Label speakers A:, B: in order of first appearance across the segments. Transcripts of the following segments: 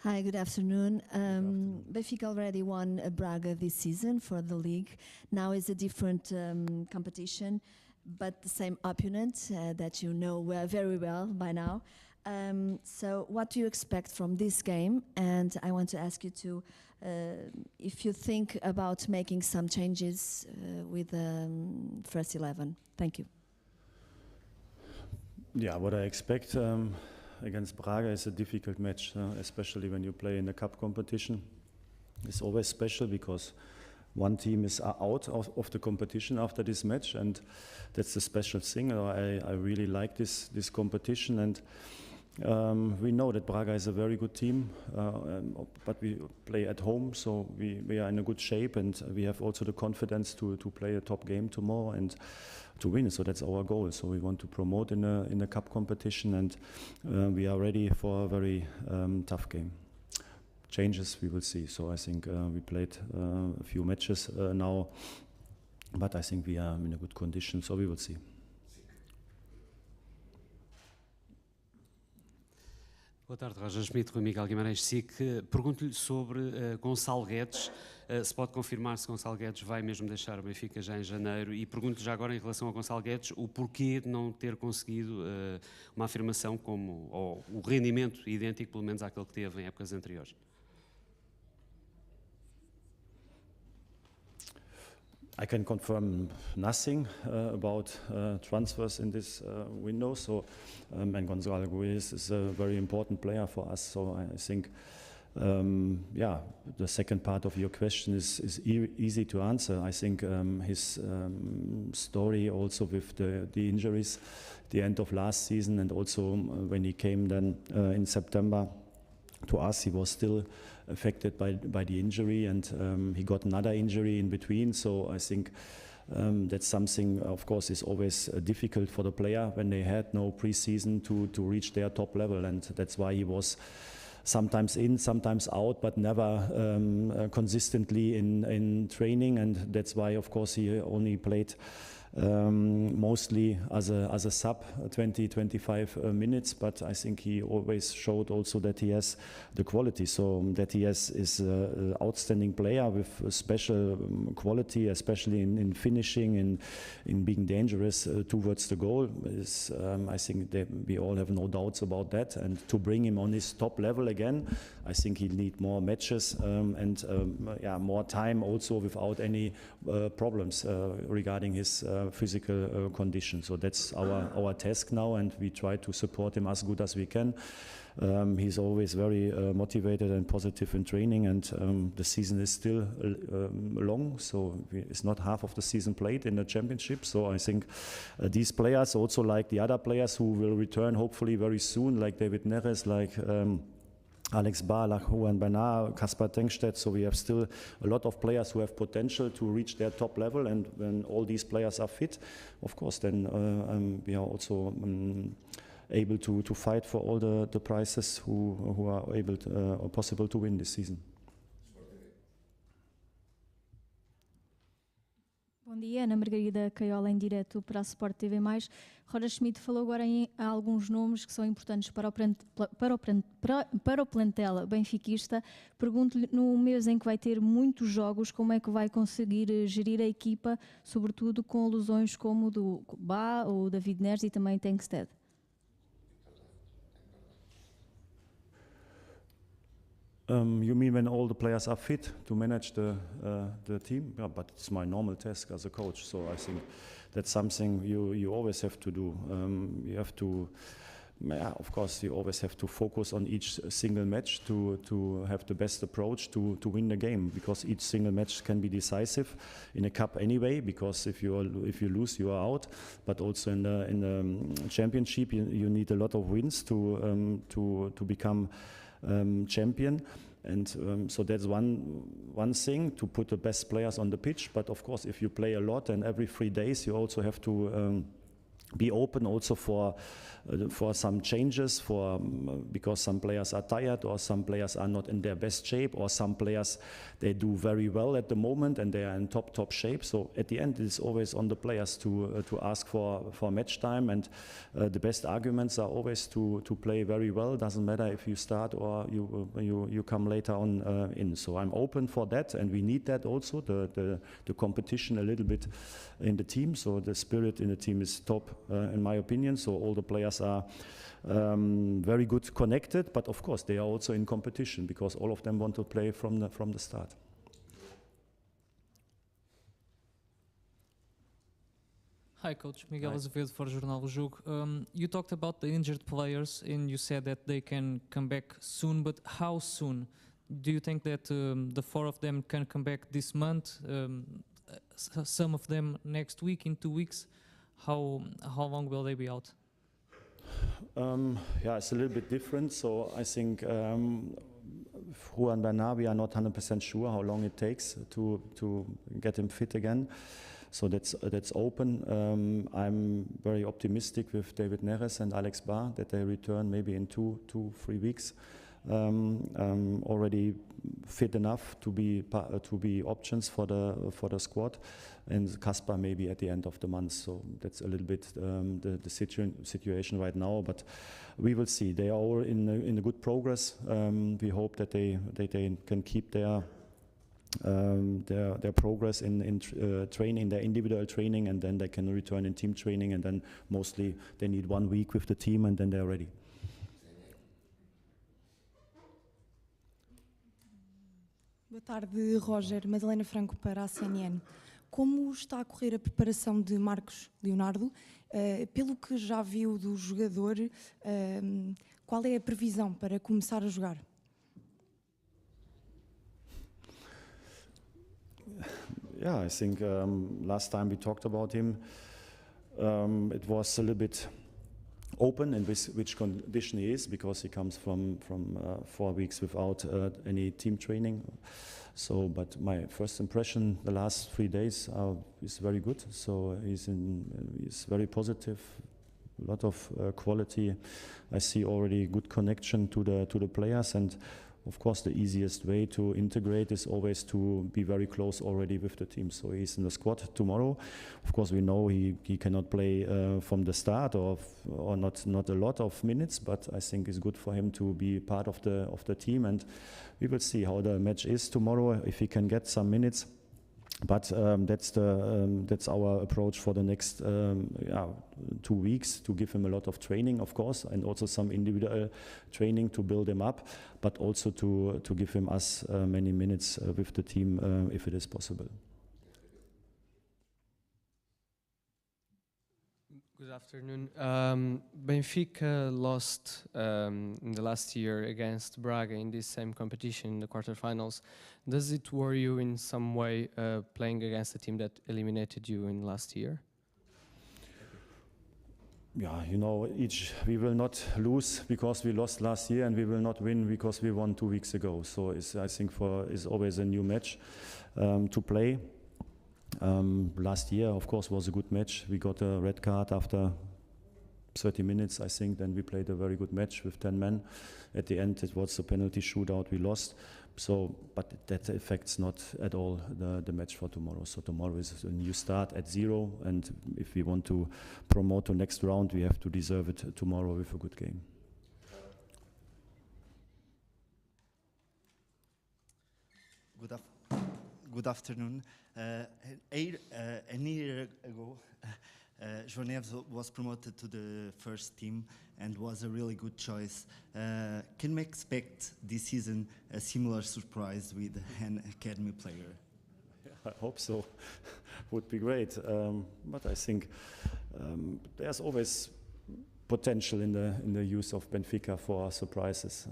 A: Hi, good afternoon. Benfica already won Braga this season for the league. Now it's a different competition, but the same opponent that you know very well by now. So what do you expect from this game? And I want to ask you to, if you think about making some changes with first 11. Thank you.
B: Yeah, what I expect against Braga is a difficult match, especially when you play in a cup competition. It's always special because one team is out of the competition after this match, and that's the special thing. I really like this competition, and we know that Braga is a very good team, but we play at home, so we are in a good shape, and we have also the confidence to play a top game tomorrow and to win. So that's our goal. So we want to promote in a cup competition, and we are ready for a very tough game. Changes we will see. So I think we played a few matches now, but I think we are in a good condition. So we will see.
C: Boa tarde, Roger Schmidt, Rui Miguel Guimarães, SIC. Pergunto-lhe sobre Gonçalo Guedes, se pode confirmar se Gonçalo Guedes vai mesmo deixar o Benfica já em janeiro, e pergunto-lhe já agora em relação a Gonçalo Guedes o porquê de não ter conseguido uma afirmação ou o rendimento idêntico pelo menos àquele que teve em épocas anteriores.
B: I can confirm nothing about transfers in this window. So, and Gonzalo Guedes is a very important player for us. So I think, yeah, the second part of your question is easy to answer. I think his story also with the injuries, the end of last season, and also when he came then in September to us, he was still affected by the injury, and he got another injury in between. So I think that's something, of course, is always difficult for the player when they had no preseason to reach their top level, and that's why he was sometimes in, sometimes out, but never consistently in training, and that's why, of course, he only played mostly as a sub 20-25 minutes, but I think he always showed also that he has the quality, so that he is an outstanding player with a special quality, especially in finishing, in being dangerous towards the goal. I think that we all have no doubts about that, and to bring him on his top level again, I think he'll need more matches and more time also without any problems regarding his physical condition. So that's our task now, and we try to support him as good as we can. He's always very motivated and positive in training, and the season is still long, so it's not half of the season played in the championship. So I think these players, also like the other players who will return hopefully very soon, like David Neres, like Alex Ba, Juan Bernard, Kaspar Tenkstedt. So we have still a lot of players who have potential to reach their top level, and when all these players are fit, of course, then we are also able to fight for all the prizes who are able or possible to win this season.
D: Bom dia, Ana Margarida Caiola em direto para a Sport TV+. Roger Schmidt falou agora em alguns nomes que são importantes para o plantel benfiquista. Pergunto-lhe, no mês em que vai ter muitos jogos, como é que vai conseguir gerir a equipa, sobretudo com alusões como o do Ba, o David Neres e também Tenkstedt?
B: You mean when all the players are fit to manage the team? Yeah, but it's my normal task as a coach. So I think that's something you always have to do. You have to, of course, you always have to focus on each single match to have the best approach to win the game, because each single match can be decisive in a cup anyway. Because if you lose, you are out. But also in the championship, you need a lot of wins to become champion, and so that's one thing, to put the best players on the pitch. But of course, if you play a lot and every 3 days, you also have to be open also for some changes, because some players are tired or some players are not in their best shape, or some players they do very well at the moment and they are in top shape. So at the end, it's always on the players to ask for match time, and the best arguments are always to play very well. Doesn't matter if you start or you come later on in. So I'm open for that, and we need that also, the competition a little bit in the team. So the spirit in the team is top, in my opinion. So all the players are very good connected, but of course they are also in competition because all of them want to play from the start.
E: Hi, Coach. Miguel Azevedo for Jornal do Jogo. You talked about the injured players and you said that they can come back soon, but how soon? Do you think that the 4 of them can come back this month? Some of them next week, in 2 weeks? How long will they be out?
B: Yeah, it's a little bit different. So I think Juan Bernat, we are not 100% sure how long it takes to get him fit again. So that's open. I'm very optimistic with David Neres and Alex Barr that they return maybe in 2-3 weeks. Already fit enough to be options for the squad, and Kasper maybe at the end of the month. So that's a little bit the situation right now. But we will see. They are all in a good progress. We hope that they can keep their progress in training, their individual training, and then they can return in team training, and then mostly they need 1 week with the team, and then they're ready.
F: Boa tarde, Roger. Madalena Franco para a CNN. Como está a correr a preparação de Marcos Leonardo? Pelo que já viu do jogador, qual é a previsão para começar a jogar?
B: Yeah, I think last time we talked about him, it was a little bit open in which condition he is, because he comes from 4 weeks without any team training. So, but my first impression the last 3 days is very good. So he's very positive, a lot of quality. I see already good connection to the players, and of course, the easiest way to integrate is always to be very close already with the team. So he's in the squad tomorrow. Of course, we know he cannot play from the start or not a lot of minutes, but I think it's good for him to be part of the team, and we will see how the match is tomorrow, if he can get some minutes. But that's our approach for the next 2 weeks, to give him a lot of training, of course, and also some individual training to build him up, but also to give him as many minutes with the team if it is possible.
G: Good afternoon. Benfica lost in the last year against Braga in this same competition in the quarterfinals. Does it worry you in some way playing against a team that eliminated you in last year?
B: Yeah, you know, we will not lose because we lost last year, and we will not win because we won 2 weeks ago. So I think it's always a new match to play. Last year, of course, was a good match. We got a red card after 30 minutes, I think. Then we played a very good match with 10 men. At the end, it was a penalty shootout. We lost. So, but that affects not at all the match for tomorrow. So tomorrow is a new start at 0, and if we want to promote to next round, we have to deserve it tomorrow with a good game.
H: Good afternoon. A year ago, João Neves was promoted to the first team and was a really good choice. Can we expect this season a similar surprise with an academy player?
B: I hope so. Would be great. But I think there's always potential in the use of Benfica for surprises.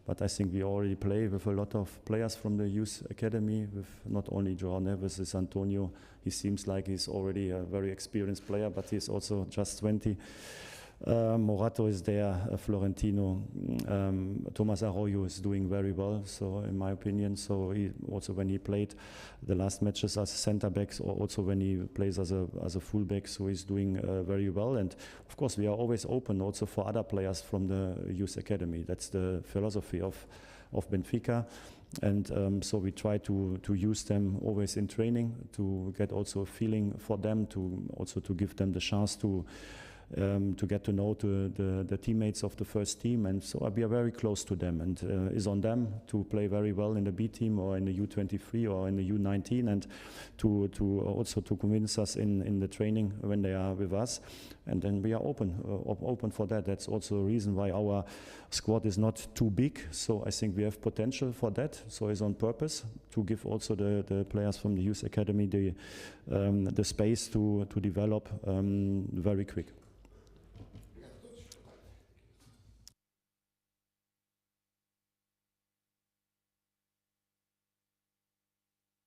B: But I think we already play with a lot of players from the youth academy, with not only João Neves, it's Antonio. He seems like he's already a very experienced player, but he's also just 20. Morato is there, Florentino, Thomas Arroyo is doing very well, so in my opinion. So he, also when he played the last matches as center backs, or also when he plays as a fullback, so he's doing very well. And of course we are always open also for other players from the youth academy. That's the philosophy of Benfica. And so we try to use them always in training, to get also a feeling for them, to also to give them the chance to get to know the teammates of the first team. And so we are very close to them, and it's on them to play very well in the B team or in the U23 or in the U19, and to also to convince us in the training when they are with us. And then we are open for that. That's also a reason why our squad is not too big. So I think we have potential for that. So it's on purpose to give also the players from the youth academy the space to develop very quick.